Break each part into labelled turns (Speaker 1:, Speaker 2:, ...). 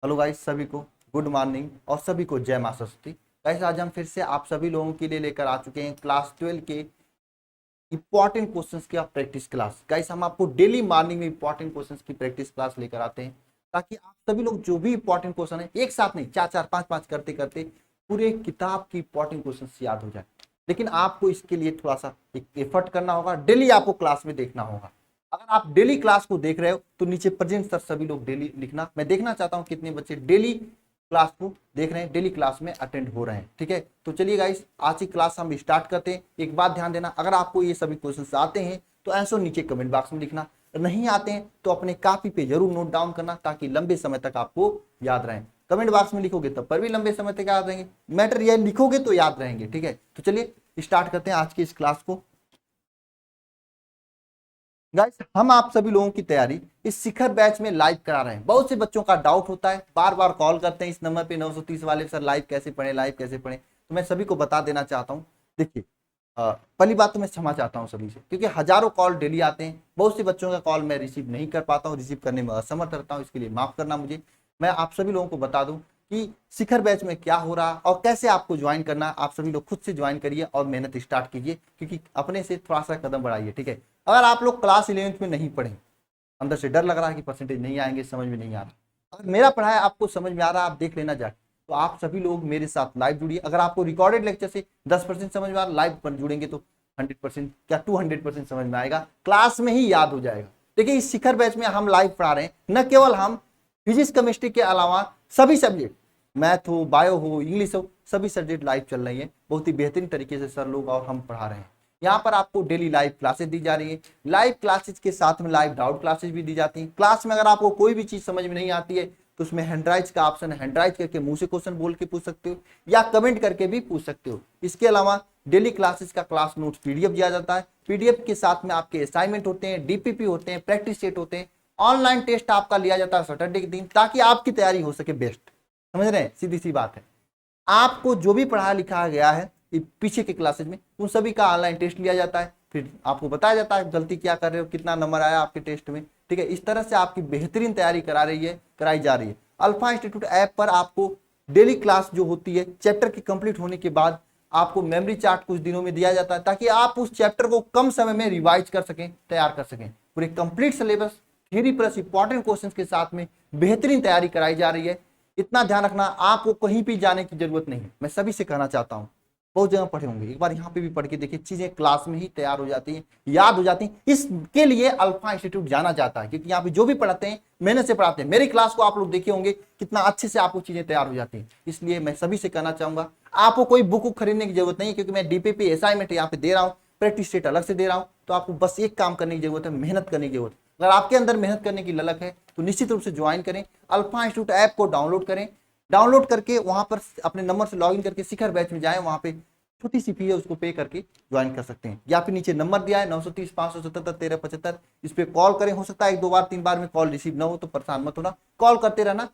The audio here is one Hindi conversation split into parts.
Speaker 1: हेलो गाइस, सभी को गुड मॉर्निंग और सभी को जय मां सरस्वती। गाइस आज हम फिर से आप सभी लोगों के लिए लेकर आ चुके हैं क्लास 12 के इंपॉर्टेंट क्वेश्चंस की प्रैक्टिस क्लास। गाइस हम आपको डेली मॉर्निंग में इंपॉर्टेंट क्वेश्चंस की प्रैक्टिस क्लास लेकर आते हैं ताकि आप सभी लोग जो भी इंपॉर्टेंट क्वेश्चन है एक साथ नहीं, चार चार पांच पांच करते करते पूरे किताब की इंपॉर्टेंट क्वेश्चन याद हो जाए। लेकिन आपको इसके लिए थोड़ा सा एक एफर्ट करना होगा, डेली आपको क्लास में देखना होगा। अगर आप डेली क्लास को देख रहे हो तो नीचे प्रेजेंट सर सभी लोग डेली लिखना। मैं देखना चाहता हूं कितने बच्चे डेली क्लास को देख रहे हैं, डेली क्लास में अटेंड हो रहे हैं। ठीक है, तो चलिए गाइस आज की क्लास हम स्टार्ट करते हैं। एक बात ध्यान देना, अगर आपको ये सभी क्वेश्चंस आते हैं तो आंसर नीचे कमेंट बॉक्स में लिखना, नहीं आते हैं तो अपने कॉपी पे जरूर नोट डाउन करना ताकि लंबे समय तक आपको याद रहे। कमेंट बॉक्स में लिखोगे तब पर भी लंबे समय तक याद रहेंगे, मैटर ये लिखोगे तो याद रहेंगे। ठीक है, तो चलिए स्टार्ट करते हैं आज की इस क्लास को। गाइस हम आप सभी लोगों की तैयारी इस शिखर बैच में लाइव करा रहे हैं। बहुत से बच्चों का डाउट होता है, बार बार कॉल करते हैं इस नंबर पे 930 वाले, सर लाइव कैसे पढ़े, लाइव कैसे पढ़े। तो मैं सभी को बता देना चाहता हूँ। देखिए पहली बात तो मैं क्षमा चाहता हूँ सभी से, क्योंकि हजारों कॉल डेली आते हैं। बहुत से बच्चों का कॉल मैं रिसीव नहीं कर पाता हूँ, रिसीव करने में असमर्थ रहता हूँ, इसके लिए माफ करना मुझे। मैं आप सभी लोगों को बता दूं कि शिखर बैच में क्या हो रहा है और कैसे आपको ज्वाइन करना है। आप सभी लोग खुद से ज्वाइन करिए और मेहनत स्टार्ट कीजिए, क्योंकि अपने से थोड़ा सा कदम बढ़ाइए। ठीक है, अगर आप लोग क्लास 11th में नहीं पढ़े, अंदर से डर लग रहा है कि परसेंटेज नहीं आएंगे, समझ में नहीं आ रहा, अगर मेरा पढ़ाया आपको समझ में आ रहा है, आप देख लेना जाए, तो आप सभी लोग मेरे साथ लाइव जुड़िए। अगर आपको रिकॉर्डेड लेक्चर से 10% समझ में आ रहा, लाइव पर जुड़ेंगे तो 100% क्या 200% समझ में आएगा, क्लास में ही याद हो जाएगा। देखिए इस शिखर बैच में हम लाइव पढ़ा रहे हैं, न केवल हम फिजिक्स केमिस्ट्री के अलावा सभी सब्जेक्ट, मैथ हो, बायो हो, इंग्लिश हो, सभी सब्जेक्ट लाइव चल रही है। बहुत ही बेहतरीन तरीके से सर लोग और हम पढ़ा रहे हैं। यहाँ पर आपको डेली लाइव क्लासेस दी जा रही है। लाइव क्लासेस के साथ में लाइव डाउट क्लासेस भी दी जाती हैं। क्लास में अगर आपको कोई भी चीज समझ में नहीं आती है तो उसमें हैंडराइज का ऑप्शन है, हैंडराइज करके मुंह से क्वेश्चन बोल के पूछ सकते हो या कमेंट करके भी पूछ सकते हो। इसके अलावा डेली क्लासेस का क्लास नोट्स पीडीएफ दिया जाता है। पीडीएफ के साथ में आपके असाइनमेंट होते हैं, डीपीपी होते हैं, प्रैक्टिस सेट होते हैं। ऑनलाइन टेस्ट आपका लिया जाता है सैटरडे के दिन, ताकि आपकी तैयारी हो सके बेस्ट। समझ रहे हैं, सीधी सी बात है। आपको जो भी पढ़ाया लिखा गया है पीछे के क्लासेज में, उन सभी का ऑनलाइन टेस्ट लिया जाता है। फिर आपको बताया जाता है गलती क्या कर रहे हो, कितना नंबर आया आपके टेस्ट में। ठीक है, इस तरह से आपकी बेहतरीन तैयारी कराई जा रही है। अल्फा इंस्टीट्यूट ऐप पर आपको डेली क्लास जो होती है, चैप्टर की कंप्लीट होने के बाद आपको मेमोरी चार्ट कुछ दिनों में दिया जाता है, ताकि आप उस चैप्टर को कम समय में रिवाइज कर सकें, तैयार कर सकें। पूरे complete syllabus theory plus important questions के साथ में बेहतरीन तैयारी कराई जा रही है। इतना ध्यान रखना, आपको कहीं भी जाने की जरूरत नहीं है। मैं सभी से कहना चाहता हूँ, बहुत जगह पढ़े होंगे, एक बार यहाँ पे भी पढ़ के देखिए, चीजें क्लास में ही तैयार हो जाती हैं, याद हो जाती हैं। इसके लिए अल्फा इंस्टीट्यूट जाना जाता है, क्योंकि यहाँ पे जो भी पढ़ाते हैं मेहनत से पढ़ाते हैं। मेरी क्लास को आप लोग देखे होंगे कितना अच्छे से आपको चीजें तैयार हो जाती हैं। इसलिए मैं सभी से कहना चाहूंगा, आपको कोई बुक खरीदने की जरूरत नहीं है, क्योंकि मैं डीपीपी असाइनमेंट यहाँ पे दे रहा हूँ, प्रैक्टिस सेट अलग से दे रहा हूँ। तो आपको बस एक काम करने की जरूरत है, मेहनत करने की जरूरत है। अगर आपके अंदर मेहनत करने की ललक है तो निश्चित रूप से ज्वाइन करें, अल्फा इंस्टीट्यूट ऐप को डाउनलोड करें। डाउनलोड करके वहां पर अपने नंबर से लॉगिन करके शिखर बैच में जाएं, वहां पे छोटी सी फी है, उसको पे करके ज्वाइन कर सकते हैं। या फिर नीचे नंबर दिया है 930 577 1375, इस पे कॉल करें। हो सकता है 1 2 बार 3 बार में कॉल रिसीव ना हो, तो परेशान मत होना, कॉल करते रहना,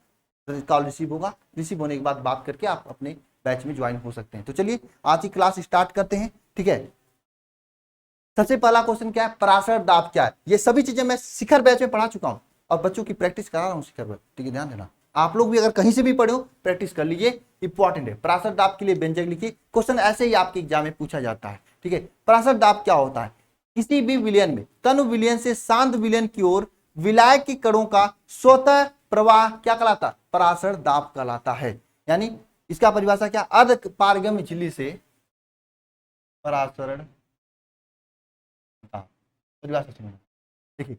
Speaker 1: कॉल रिसीव होगा। रिसीव होने के बाद बात करके आप अपने बैच में ज्वाइन हो सकते हैं। तो चलिए आज की क्लास स्टार्ट करते हैं। ठीक है, सबसे पहला क्वेश्चन क्या है, पराशर दाब क्या है। ये सभी चीजें मैं शिखर बैच में पढ़ा चुका हूं और बच्चों की प्रैक्टिस करा रहा हूं शिखर बैच। ठीक है, ध्यान देना, आप लोग भी अगर कहीं से भी पढ़े हो प्रैक्टिस कर लीजिए, इंपॉर्टेंट है। पराशर दाब के लिए व्यंजक लिखिए, क्वेश्चन ऐसे ही आपके एग्जाम में पूछा जाता है। ठीक है, पराशर दाब क्या होता है, किसी भी विलयन में तनु विलयन से शांत विलयन की ओर विलाय के कणों का स्वतः प्रवाह क्या कहलाता है, पराशर दाब कहलाता है। यानी इसका परिभाषा क्या, अर्ध पारगम्य झिल्ली से पराशर दाब। परिभाषा सुनिए, देखिए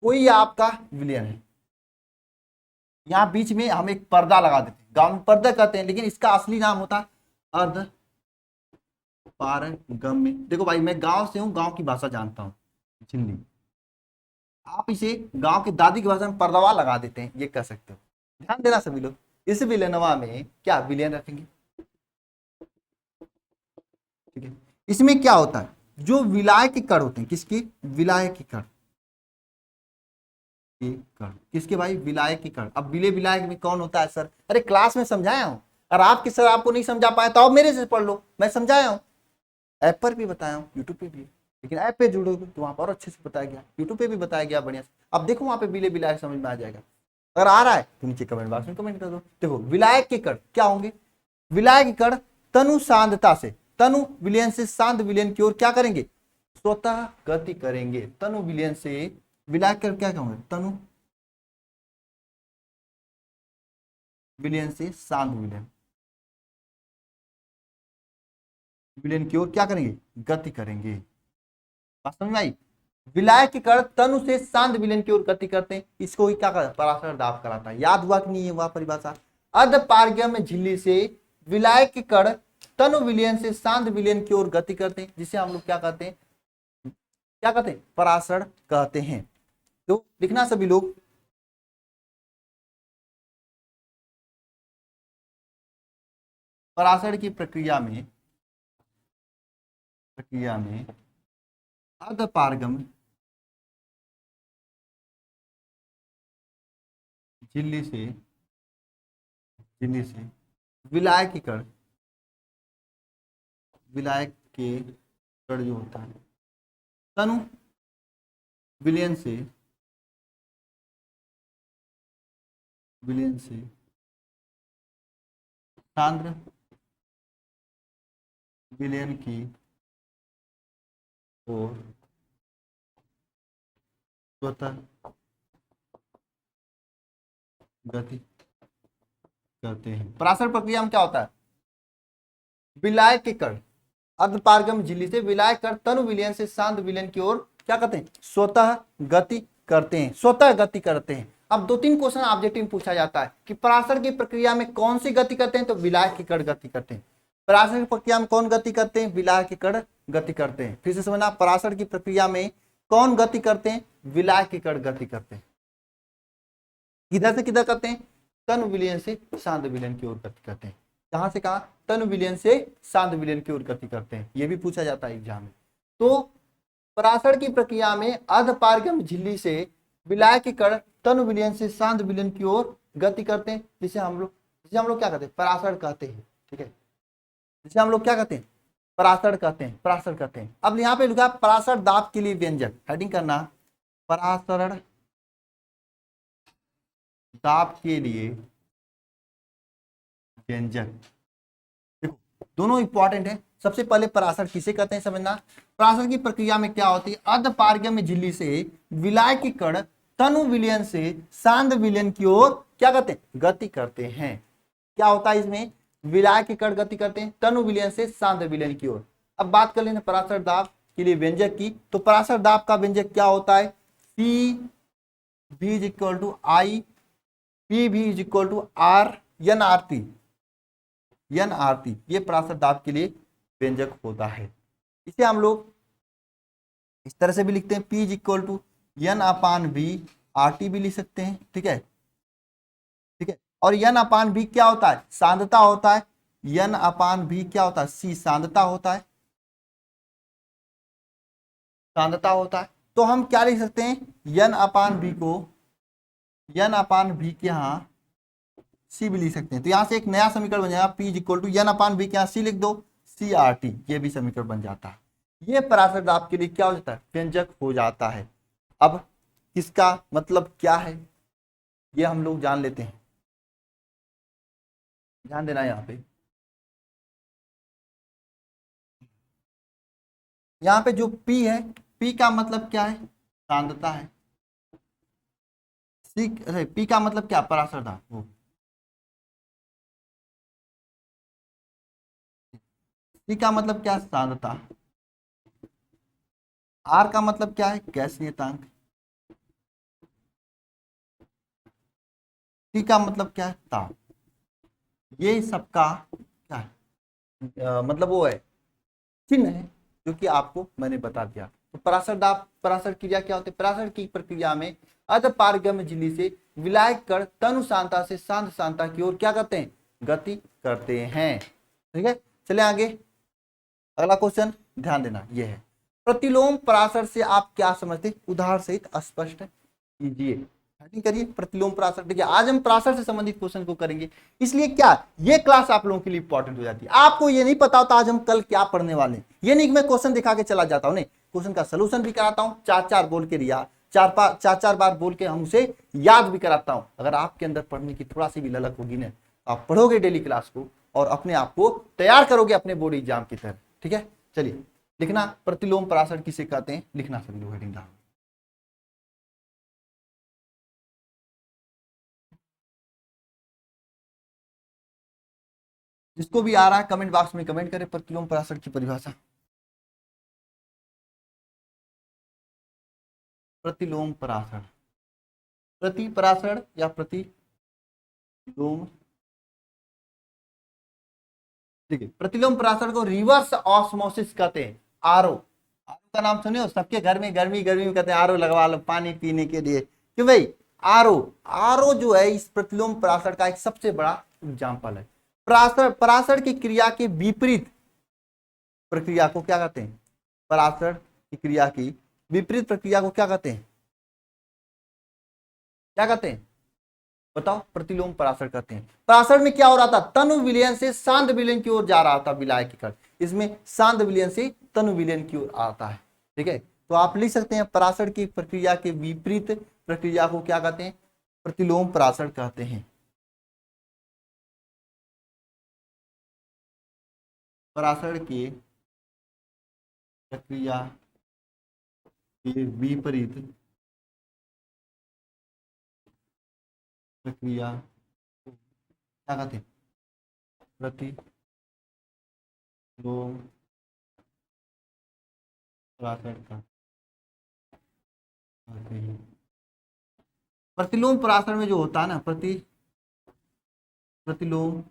Speaker 1: कोई आपका विलयन है, यहाँ बीच में हम एक पर्दा लगा देते हैं, गांव में पर्दा कहते हैं, लेकिन इसका असली नाम होता है अर्ध पारगम्य। देखो भाई, मैं गांव से हूं, गांव की भाषा जानता हूं, झिल्ली। आप इसे गांव की दादी की भाषा में पर्दावा लगा देते हैं, ये कह सकते हो। ध्यान देना सभी लोग, इस विलयनवा में क्या विलयन रखेंगे। ठीक है, इसमें क्या होता है, जो विलाय के कण होते हैं, किसके, विलाय के कण, कण किसके भाई, विलाय के कण। अब विलय विलायक में कौन होता है सर, अरे क्लास में समझाया हूं, और आपके सर आपको नहीं समझा पाए तो आप मेरे से पढ़ लो, मैं समझाया हूं, ऐप पर भी बताया हूं, यूट्यूब पे भी। लेकिन ऐप पे जुड़ोगे तो वहां पर और अच्छे से बताया गया, यूट्यूब पे भी बताया गया बढ़िया से। अब देखो वहां पे विलय विलायक समझ में आ जाएगा। अगर आ रहा है तो नीचे कमेंट बॉक्स में कमेंट कर दो। देखो विलायक के कण क्या होंगे, विलायक के कण तनु सांद्रता से, तनु विलयन से शांत विलयन की ओर क्या करेंगे, स्वतः गति करेंगे। तनु विलयन से विलायक कण क्या होंगे, तनु विलयन से शांत विलयन, विलयन की ओर क्या करेंगे, गति करेंगे। बात समझ में आई। विलायक के कण तनु से शांत विलयन की ओर गति करते हैं, इसको ही क्या कहते हैं, पराशर दाब कराता है। याद हुआ कि नहीं हुआ परिभाषा। अर्धपारगम्य झिल्ली से विलायक के कण तनु विलयन से शांत विलयन की ओर गति करते हैं, जिसे हम लोग क्या कहते हैं, क्या कहते हैं, पराशर कहते हैं। तो लिखना सभी लोग, पराशर की प्रक्रिया में अर्धपारगम्य झिल्ली से विलायक के कण जो होता है तनु विलयन से सांद्र विलयन की ओर स्वतः गति करते हैं। पराशर प्रक्रिया में क्या होता है, विलायक के कण अर्धपारगम्य झिल्ली से विलायक कण तनु विलयन से शांत विलयन की ओर क्या करते हैं, स्वतः गति करते हैं, स्वतः गति करते हैं। अब 2-3 क्वेश्चन ऑब्जेक्टिव में पूछा जाता है कि पराशर की प्रक्रिया में कौन सी गति करते हैं, तो विलायक के कण गति करते हैं। पराशर की प्रक्रिया में कौन गति करते हैं, विलायक के कण गति करते हैं। फिर से समझना, पराशर की प्रक्रिया में कौन गति करते हैं, विलायक के कण गति करते हैं। किधर से किधर करते हैं, तनु विलयन से शांत विलयन की ओर गति करते हैं। कहां से कहां, तनु विलयन से शांत विलयन की ओर गति करते हैं। यह भी पूछा जाता है एग्जाम में। तो पराशर की प्रक्रिया में अर्धपारगम्य झिल्ली से विलायक के कण तनु विलयन से शांत विलयन की ओर गति करते हैं, जिसे हम लोग क्या कहते हैं, पराशर कहते हैं। ठीक है, जिसे हम लोग क्या कहते हैं, पराशर कहते हैं। अब यहाँ पे लिखा पराशर दाब के लिए व्यंजक, हेडिंग करना, पराशर दाब के लिए व्यंजक। देखो दोनों इंपॉर्टेंट है। सबसे पहले पराशर किसे कहते हैं समझना। पराशर की प्रक्रिया में क्या होती है, अर्धपारगम्य झिल्ली से विलायक के कण तनु विलयन से शांत विलयन की ओर क्या करते हैं, गति करते हैं। क्या होता है इसमें, विलायक के कण गति करते हैं तनु विलयन से शांत विलयन की ओर। अब बात कर लेना पराशर दाब के लिए व्यंजक की, तो पराशर दाब का व्यंजक क्या होता है, P V is equal to I, P V is equal to R N R T, ये पराशर दाब के लिए व्यंजक होता है। इसे हम लोग इस तरह से भी लिखते हैं, P is equal to N upon B R T भी लिख सकते हैं। ठीक है, और एन अपान बी क्या होता है, सांद्रता होता है। एन अपान बी क्या होता है, सी सांद्रता होता है, तो हम क्या लिख सकते हैं, एन अपान बी को एन अपान बी के यहाँ सी भी लिख सकते हैं। तो यहाँ से एक नया समीकरण बन जाएगा, P is equal to N upon B के यहाँ सी लिख दो, सी आर टी, ये भी समीकरण बन जाता है। ये पराशर दाब के लिए क्या हो जाता है, व्यंजक हो जाता है। अब इसका मतलब क्या है, ये हम लोग जान लेते हैं। ध्यान देना यहाँ पे जो P है, P का मतलब क्या है, सांद्रता है। P का मतलब क्या, पराशर दाब। C का मतलब क्या है, सांद्रता। R का मतलब क्या है, गैस नियतांक। T का मतलब क्या है, ताप। ये सबका क्या है, मतलब वो है चिन्ह है जो कि आपको मैंने बता दिया। तो पराशर क्रिया क्या होती है, पराशर की प्रक्रिया में अर्धपारगम्य झिल्ली से विलायक कण तनु सांद्रता से शांत सांद्रता की ओर क्या करते हैं, गति करते हैं। ठीक है, चले आगे। अगला क्वेश्चन ध्यान देना, ये है प्रतिलोम पराशर से आप क्या समझते, उदाहरण सहित स्पष्ट कीजिए। करिए प्रतिलोम पराशर। देखिए आज हम पराशर से संबंधित क्वेश्चन को करेंगे, इसलिए क्या ये क्लास आप लोगों के लिए इंपॉर्टेंट हो जाती है। आपको ये नहीं पता होता आज हम कल क्या पढ़ने वाले हैं, ये नहीं कि मैं क्वेश्चन दिखा के चला जाता हूँ, नहीं, क्वेश्चन का सलूशन भी कराता हूँ, 4 बोल के रिया चार चार बार बोल के हम उसे याद भी कराता हूं। अगर आपके अंदर पढ़ने की थोड़ा सी भी ललक होगी ना, आप पढ़ोगे डेली क्लास को और अपने आप को तैयार करोगे अपने बोर्ड एग्जाम की तरह। ठीक है, चलिए लिखना प्रतिलोम पराशर किसे कहते हैं, लिखना सभी लोग हेडिंग डाल। जिसको भी आ रहा है कमेंट बॉक्स में कमेंट करें प्रतिलोम पराशर की परिभाषा। प्रतिलोम पराशर, प्रति पराशर या प्रतिलोम। देखिए प्रतिलोम पराशर को रिवर्स ऑस्मोसिस कहते हैं। आरओ, आरओ का नाम सुने हो, सबके घर में गर्मी गर्मी में कहते हैं आरओ लगवा लो पानी पीने के लिए, क्यों भाई। आरओ, आरओ जो है इस प्रतिलोम पराशर का एक सबसे बड़ा एग्जाम्पल है। पराशर, पराशर की क्रिया के विपरीत प्रक्रिया को क्या कहते हैं, पराशर की क्रिया की विपरीत प्रक्रिया को क्या कहते हैं, क्या कहते हैं बताओ, प्रतिलोम पराशर कहते हैं। पराशर में क्या हो रहा था, तनु विलयन से सांद्र विलयन की ओर जा रहा था विलायक की कण, इसमें सांद्र विलयन से तनु विलयन की ओर आता है। ठीक है, तो आप लिख सकते हैं पराशर की प्रक्रिया के विपरीत प्रक्रिया को क्या कहते हैं, प्रतिलोम पराशर कहते हैं। पराशर की प्रक्रिया के विपरीत प्रक्रिया क्या कहते हैं, प्रतिलोम पराशर कहते हैं। प्रतिलोम पराशर में जो होता है ना, प्रतिलोम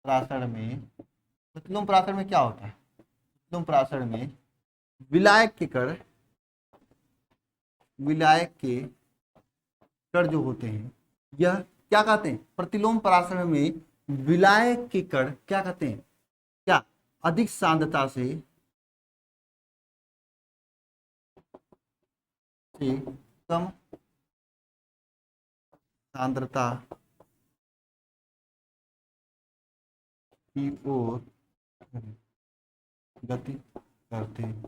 Speaker 1: पराशर में, प्रतिलोम पराशर में क्या होता है, प्रतिलोम पराशर में विलायक के कण, विलायक के कण जो होते हैं, यह क्या कहते हैं, प्रतिलोम पराशर में विलायक के कण क्या कहते हैं, क्या अधिक सांद्रता से कम सांद्रता की ओर गति करते हैं।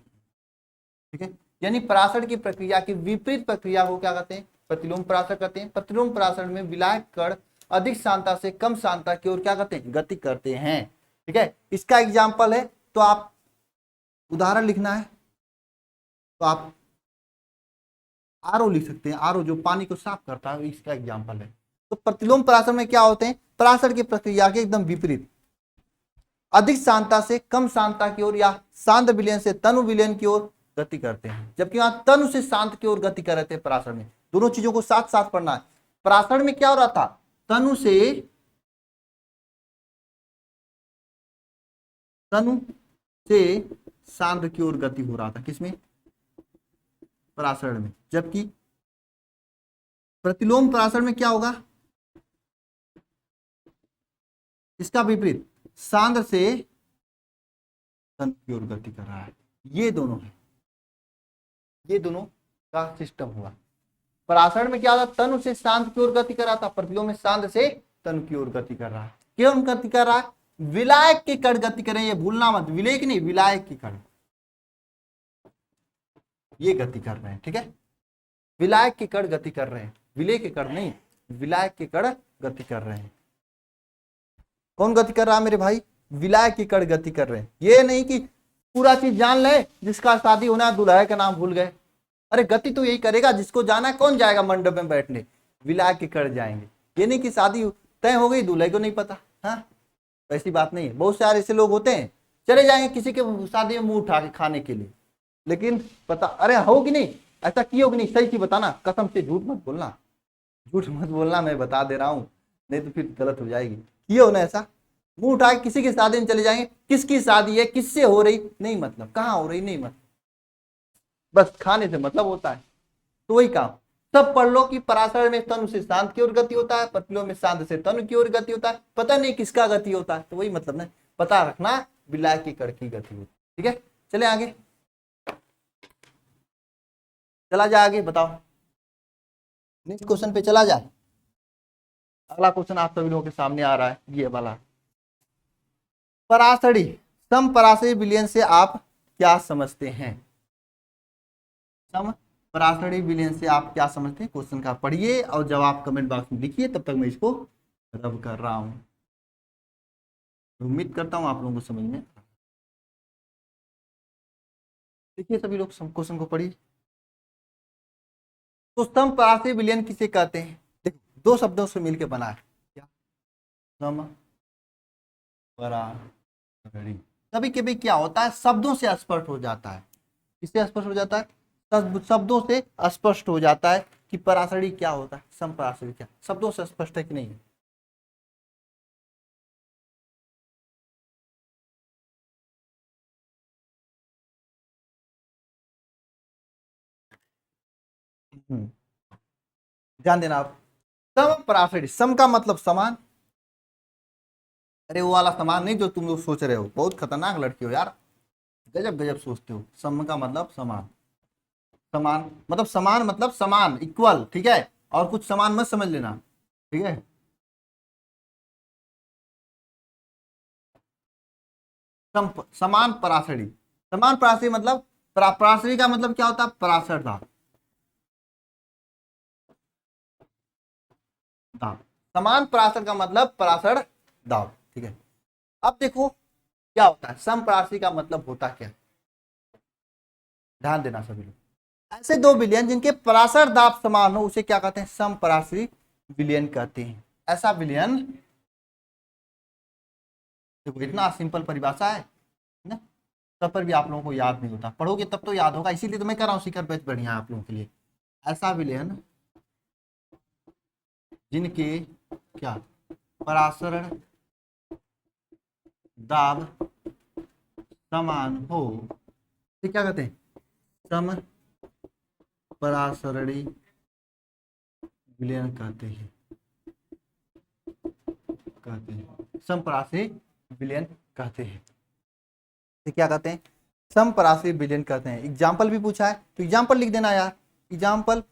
Speaker 1: ठीक है, यानी पराशर की प्रक्रिया की विपरीत प्रक्रिया को क्या कहते हैं, प्रतिलोम पराशर कहते हैं। प्रतिलोम पराशर में विलायक कण अधिक सांद्रता से कम सांद्रता की ओर क्या कहते हैं, गति करते हैं। ठीक है, इसका एग्जाम्पल है, तो आप उदाहरण लिखना है तो आप आरओ लिख सकते हैं, आरओ जो पानी को साफ करता है इसका एग्जाम्पल है। तो प्रतिलोम पराशर में क्या होते हैं, पराशर की प्रक्रिया के एकदम विपरीत, अधिक सांद्रता से कम सांद्रता की ओर या सांद्र विलयन से तनु विलयन की ओर गति करते हैं, जबकि वहां तनु से शांत की ओर गति कर रहे थे पराशर में। दोनों चीजों को साथ साथ पढ़ना है। पराशर में क्या हो रहा था, तनु से सांद्र की ओर गति हो रहा था, किसमें, पराशर में। जबकि प्रतिलोम पराशर में क्या होगा, इसका विपरीत, सांद्र से तनु की ओर गति कर रहा है। ये दोनों है, ये दोनों का सिस्टम हुआ। पराशर में क्या होता, तनु से सांद्र की ओर गति कर रहा था, प्रतिलोम में सांद्र से तनु की ओर गति कर रहा है। क्यों गति कर रहा है, विलायक के कण गति करें, ये भूलना मत, विलेयक नहीं विलायक के कण ये गति कर रहे हैं। ठीक है, विलायक के कण गति कर रहे हैं, विलेय के कण नहीं, विलायक के कण गति कर रहे हैं। कौन गति कर रहा है मेरे भाई, विलायक के कण गति कर रहे हैं। ये नहीं कि पूरा चीज जान ले, जिसका शादी होना है दूल्हे का नाम भूल गए। अरे गति तो यही करेगा जिसको जाना है, कौन जाएगा मंडप में बैठने, विलायक के कण जाएंगे। ये नहीं कि शादी तय हो गई दूल्हे को नहीं पता। हाँ, ऐसी बात नहीं है। बहुत सारे ऐसे लोग होते हैं चले जाएंगे किसी के शादी में मुंह उठा के खाने के लिए, लेकिन पता, अरे हो कि नहीं, ऐसा किए हो कि नहीं, सही चीज बताना, कसम से झूठ मत बोलना, झूठ मत बोलना, मैं बता दे रहा हूँ, नहीं तो फिर गलत हो जाएगी। किए हो ना ऐसा, मुंह उठा के किसी की शादी में चले जाएंगे, किसकी शादी है, किससे हो रही, नहीं मतलब, कहाँ हो रही नहीं मतलब, बस खाने से मतलब होता है। तो वही काम सब पढ़ लो कि पराशर में तनु से शांत की ओर गति होता है, प्रतिलोम में शांत से तनु की ओर गति होता है, पता नहीं किसका गति होता है, तो वही मतलब ना, पता रखना विलायक की कण की गति होती है। ठीक है, चले आगे, चला जाए आगे, बताओ नेक्स्ट क्वेश्चन पे चला जाए। अगला क्वेश्चन आप सभी लोगों के सामने आ रहा है, ये वाला, पराशरी समपराशरी विलयन से आप क्या समझते हैं। सम परासरी विलयन से आप क्या समझते हैं, क्वेश्चन का पढ़िए और जवाब कमेंट बॉक्स में लिखिए। तब तक मैं इसको रब कर रहा हूं। उम्मीद करता हूं आप लोगों को समझ में। देखिए सभी लोग क्वेश्चन को पढ़िए। तो सम परासरी विलयन किसे कहते हैं? देखो दो शब्दों से मिलकर बना है, क्या? सम परासरी। कभी कभी क्या होता है, शब्दों से स्पष्ट हो जाता है। किससे स्पष्ट हो जाता है? शब्दों से स्पष्ट हो जाता है कि परासरी क्या होता है, सम परासरी क्या। शब्दों से स्पष्ट है कि नहीं? ध्यान देना आप। सम परासरी, सम का मतलब समान। अरे वो वाला समान नहीं जो तुम लोग सोच रहे हो, बहुत खतरनाक लड़की हो यार, गजब गजब सोचते हो। सम का मतलब समान। समान मतलब समान, इक्वल, ठीक है। और कुछ समान मत समझ लेना, ठीक है। समान परासरी। समान परासरी मतलब परासरी का मतलब क्या होता है? परासर दाब। दाब। समान परासर का मतलब परासर दाब, ठीक है। अब देखो क्या होता है, सम परासरी का मतलब होता क्या है, ध्यान देना सभी लोग। ऐसे दो विलयन जिनके परासर दाब समान हो उसे क्या कहते हैं? सम परासरी विलयन कहते हैं। ऐसा विलयन, देखो इतना सिंपल परिभाषा है ना, तब पर भी आप लोगों को याद नहीं होता। पढ़ोगे तब तो याद होगा, इसीलिए तो मैं कर रहा हूँ शिखर बैच बढ़िया है आप लोगों के लिए। ऐसा विलयन जिनके क्या परासरण दाब समान हो, ये क्या कहते हैं? सम परासरणी विलयन कहते हैं समपरासी विलयन कहते हैं। तो क्या कहते हैं? समपरासी विलयन कहते हैं। एग्जाम्पल भी पूछा है तो एग्जाम्पल लिख देना यार, एग्जाम्पल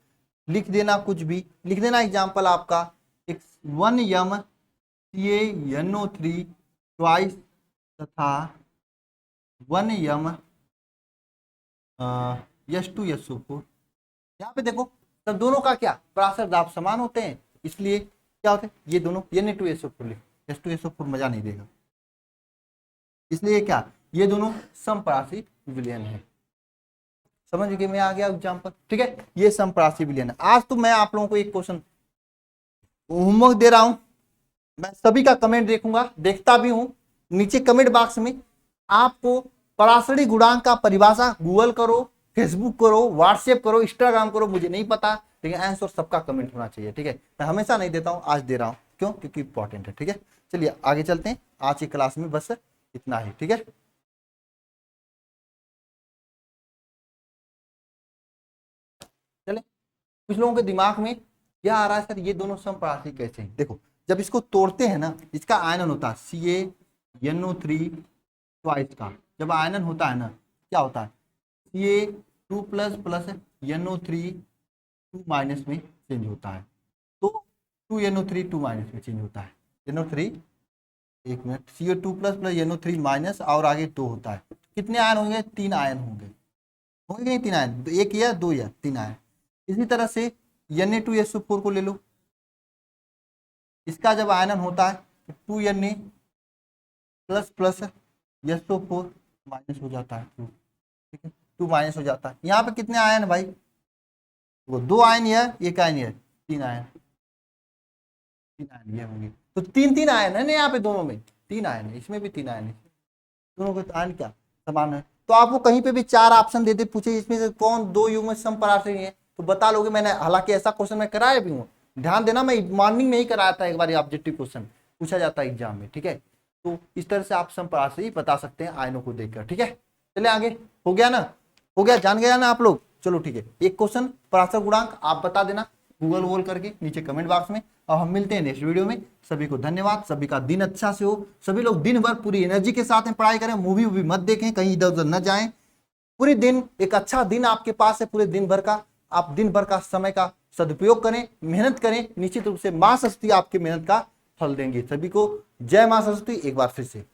Speaker 1: लिख देना, कुछ भी लिख देना। एग्जाम्पल आपका एक 1m CaNO3 ट्वाइस तथा 1m H2SO4। यहाँ पे देखो तब दोनों का क्या परासर दाब समान होते हैं, इसलिए क्या होते हैं ये दोनों Na2SO4 लिख, H2SO4 मजा नहीं देगा, इसलिए क्या ये दोनों समपरासी विलयन है। समझ गए? मैं आ गया एग्जाम्पल, ठीक है। ये समपरासी विलयन है। आज तो मैं आप लोगों को एक क्वेश्चन होमवर्क दे रहा हूं, मैं सभी का कमेंट देखूंगा, देखता भी हूं। नीचे कमेंट बॉक्स में आपको परासरी गुणांक का परिभाषा गूगल करो, फेसबुक करो, व्हाट्सएप करो, इंस्टाग्राम करो, मुझे नहीं पता, लेकिन आंसर सबका कमेंट होना चाहिए, ठीक है। मैं हमेशा नहीं देता हूं, आज दे रहा हूं, क्यों? क्योंकि इंपॉर्टेंट है, ठीक है। चलिए आगे चलते हैं, आज की क्लास में बस इतना ही, ठीक है। चले, कुछ लोगों के दिमाग में क्या आ रहा है, सर ये दोनों समपरासी कैसे हैं? देखो जब इसको तोड़ते हैं ना, इसका आयनन होता है CaNO3 ट्वाइस का, जब आयनन होता है ना क्या होता है, Ca2+ NO3 2- में चेंज होता है, तो 2NO3 2- में चेंज होता है। NO3, एक मिनट, Ca2+ NO3- और आगे 2 होता है। कितने आयन होंगे? 3 आयन होंगे, होंगे नहीं 3 आयन, एक या 2 या 3 आयन। इसी तरह से Na2SO4 को ले लो, इसका जब आयनन होता है तो 2Na++SO4- हो जाता है, ठीक है, 2- हो जाता है। यहाँ पे कितने आयन भाई? वो 2 आयन या एक आयन है? 3 आयन, 3 आयन ये होंगे, तो 3 3 आयन है ना यहाँ पे, दोनों में 3 आयन है, इसमें भी 3 आयन है, दोनों के आयन क्या समान है। तो आपको कहीं पे भी 4 ऑप्शन दे दे, पूछे इसमें से कौन दो युग्म समपरासी है, तो बता लोगे। मैंने हालांकि ऐसा क्वेश्चन मैं कराया भी हूँ, ध्यान देना, मैं मॉर्निंग में ही कराया था एक बार, ऑब्जेक्टिव क्वेश्चन पूछा जाता है एग्जाम में, ठीक है। तो इस तरह से आप समपरासी बता सकते हैं आयनों को देखकर, ठीक है। चले आगे, हो गया ना, हो गया, जान गया ना आप लोग? चलो ठीक है, एक क्वेश्चन परासर गुणांक आप बता देना गूगल वोल करके नीचे कमेंट बॉक्स में, और हम मिलते हैं नेक्स्ट वीडियो में। सभी को धन्यवाद, सभी का दिन अच्छा से हो, सभी लोग दिन भर पूरी एनर्जी के साथ में पढ़ाई करें, मूवी वूवी मत देखें, कहीं इधर उधर न जाएं। पूरे दिन एक अच्छा दिन आपके पास है, पूरे दिन भर का आप दिन भर का समय का सदुपयोग करें, मेहनत करें, निश्चित रूप से मां सरस्वती आपकी मेहनत का फल देंगे। सभी को जय मां सरस्वती एक बार फिर से।